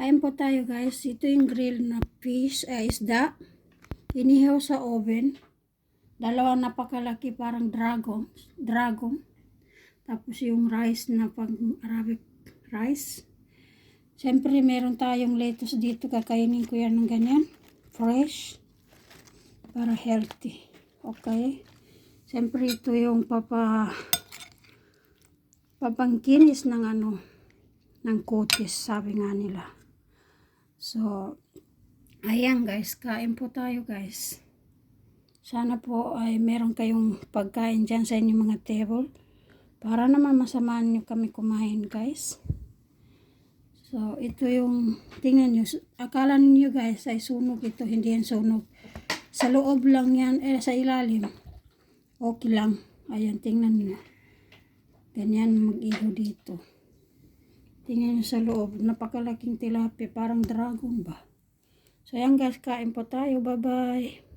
Kain po tayo guys. Ito yung grill na fish, isda. Inihaw sa oven. Dalawang napakalaki parang dragon. Tapos yung rice na pang Arabic rice. Siyempre meron tayong lettuce dito. Kakainin ko yan ng ganyan. Fresh. Para healthy. Okay. Siyempre ito yung papangkinis ng ng kutis, sabi nga nila. So, ayan guys, kain po tayo guys. Sana po ay meron kayong pagkain dyan sa inyong mga table. Para naman masamaan nyo kami kumain guys. So, ito yung, tingnan nyo, akala niyo guys ay sunog ito, hindi yan sunog. Sa loob lang yan, sa ilalim. Okay lang. Ayan, tingnan nyo. Ganyan mag-iho dito. Tingnan nyo sa loob. Napakalaking tilapia. Parang dragon ba? So, ayan guys. Kain po tayo. Bye-bye.